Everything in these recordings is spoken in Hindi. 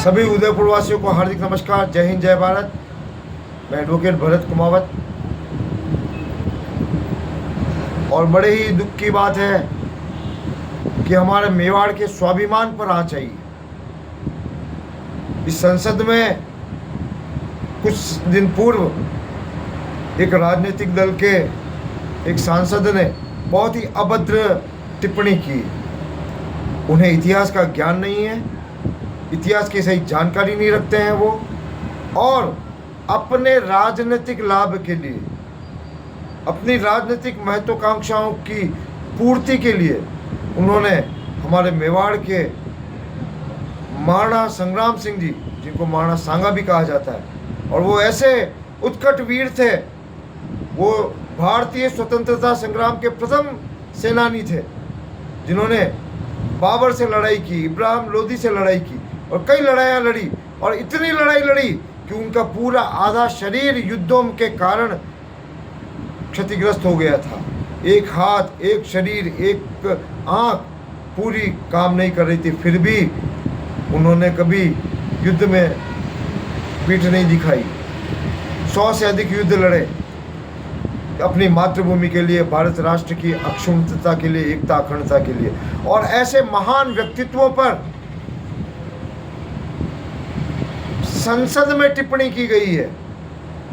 सभी उदयपुर वासियों को हार्दिक नमस्कार। जय हिंद, जय भारत। मैं एडवोकेट भरत कुमावत। और बड़े ही दुख की बात है कि हमारे मेवाड़ के स्वाभिमान पर आँच आई। इस संसद में कुछ दिन पूर्व एक राजनीतिक दल के एक सांसद ने बहुत ही अभद्र टिप्पणी की। उन्हें इतिहास का ज्ञान नहीं है, इतिहास की सही जानकारी नहीं रखते हैं वो, और अपने राजनीतिक लाभ के लिए, अपनी राजनीतिक महत्वाकांक्षाओं की पूर्ति के लिए उन्होंने हमारे मेवाड़ के महाराणा संग्राम सिंह जी, जिनको महाराणा सांगा भी कहा जाता है, और वो ऐसे उत्कट वीर थे, वो भारतीय स्वतंत्रता संग्राम के प्रथम सेनानी थे जिन्होंने बाबर से लड़ाई की, इब्राहिम लोदी से लड़ाई की और कई लड़ाइयाँ लड़ी, और इतनी लड़ाई लड़ी कि उनका पूरा आधा शरीर युद्धों के कारण क्षतिग्रस्त हो गया था। एक हाथ, एक शरीर, एक आँख पूरी काम नहीं कर रही थी, फिर भी उन्होंने कभी युद्ध में पीठ नहीं दिखाई। 100 से अधिक युद्ध लड़े अपनी मातृभूमि के लिए, भारत राष्ट्र की अक्षुण्णता के लिए, एकता अखंडता के लिए। और ऐसे महान व्यक्तित्वों पर संसद में टिप्पणी की गई है,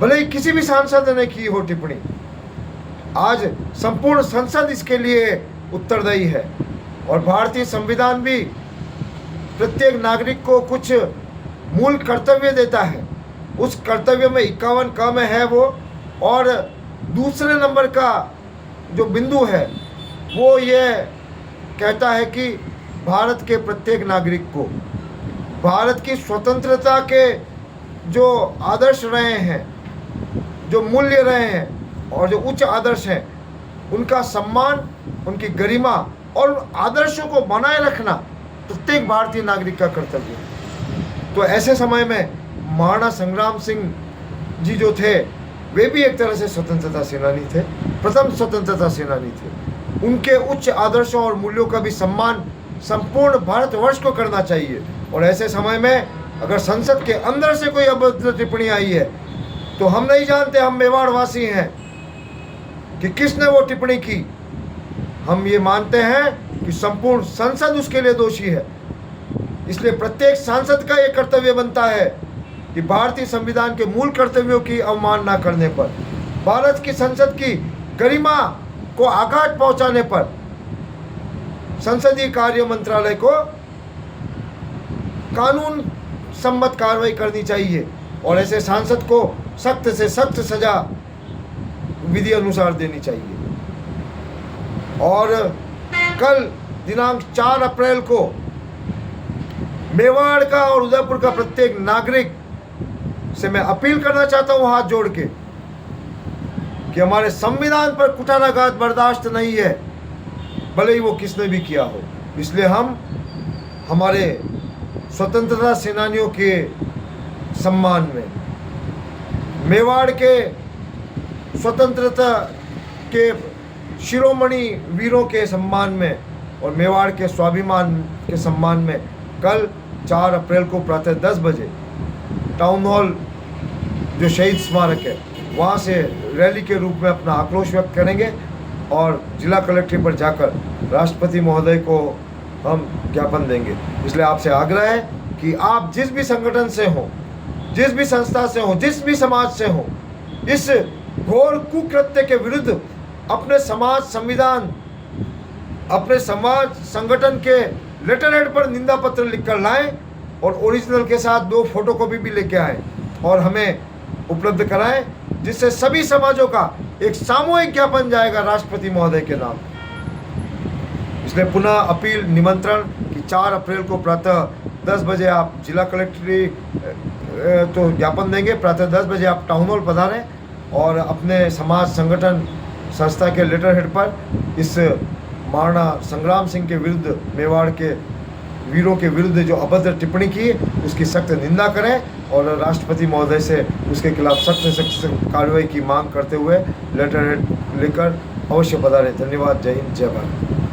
भले ही किसी भी सांसद ने की हो टिप्पणी। आज संपूर्ण संसद इसके लिए उत्तरदायी है, और भारतीय संविधान भी प्रत्येक नागरिक को कुछ मूल कर्तव्य देता है। उस कर्तव्य में 51 क में है वो, और दूसरे नंबर का जो बिंदु है वो ये कहता है कि भारत के प्रत्येक नागरिक को भारत की स्वतंत्रता के जो आदर्श रहे हैं, जो मूल्य रहे हैं और जो उच्च आदर्श हैं, उनका सम्मान, उनकी गरिमा और आदर्शों को बनाए रखना प्रत्येक भारतीय नागरिक का कर्तव्य है। तो ऐसे समय में महाराणा संग्राम सिंह जी जो थे, वे भी एक तरह से स्वतंत्रता सेनानी थे, प्रथम स्वतंत्रता सेनानी थे। उनके उच्च आदर्शों और मूल्यों का भी सम्मान संपूर्ण भारतवर्ष को करना चाहिए। और ऐसे समय में अगर संसद के अंदर से कोई अभद्र टिप्पणी आई है तो हम नहीं जानते, हम मेवाड़ वासी हैं, कि किसने वो टिप्पणी की। हम ये मानते हैं कि संपूर्ण संसद उसके लिए दोषी है। इसलिए प्रत्येक सांसद का ये कर्तव्य बनता है कि भारतीय संविधान के मूल कर्तव्यों की अवमानना करने पर, भारत की संसद की गरिमा को आघात पहुंचाने पर संसदीय कार्य मंत्रालय को कानून सम्मत कार्रवाई करनी चाहिए, और ऐसे सांसद को सख्त से सख्त सजा विधि अनुसार देनी चाहिए। और कल दिनांक 4 अप्रैल को मेवाड़ का और उदयपुर का प्रत्येक नागरिक से मैं अपील करना चाहता हूं हाथ जोड़ के कि हमारे संविधान पर कुठाराघात बर्दाश्त नहीं है, भले ही वो किसने भी किया हो। इसलिए हम हमारे स्वतंत्रता सेनानियों के सम्मान में, मेवाड़ के स्वतंत्रता के शिरोमणि वीरों के सम्मान में और मेवाड़ के स्वाभिमान के सम्मान में कल 4 अप्रैल को प्रातः 10 बजे टाउन हॉल जो शहीद स्मारक है वहाँ से रैली के रूप में अपना आक्रोश व्यक्त करेंगे, और जिला कलेक्ट्रेट पर जाकर राष्ट्रपति महोदय को हम ज्ञापन देंगे। इसलिए आपसे आग्रह है कि आप जिस भी संगठन से हो, जिस भी संस्था से हो, जिस भी समाज से हो, इस घोर कुकृत्य के विरुद्ध अपने समाज संविधान, अपने समाज संगठन के लेटर हेड पर निंदा पत्र लिखकर लाएं, और ओरिजिनल के साथ 2 फोटोकॉपी भी लेके आएं और हमें उपलब्ध कराएं, जिससे सभी समाजों का एक सामूहिक ज्ञापन जाएगा राष्ट्रपति महोदय के नाम। इसलिए पुनः अपील, निमंत्रण कि 4 अप्रैल को प्रातः 10 बजे आप जिला कलेक्ट्रेट तो ज्ञापन देंगे, प्रातः 10 बजे आप टाउन हॉल पधारें और अपने समाज संगठन संस्था के लेटर हेड पर इस महाराणा संग्राम सिंह के विरुद्ध, मेवाड़ के वीरों के विरुद्ध जो अभद्र टिप्पणी की उसकी सख्त निंदा करें, और राष्ट्रपति महोदय से उसके खिलाफ सख्त से सख्त कार्रवाई की मांग करते हुए लेटर हेड लेकर अवश्य पधारें। धन्यवाद। जय हिंद, जय भारत।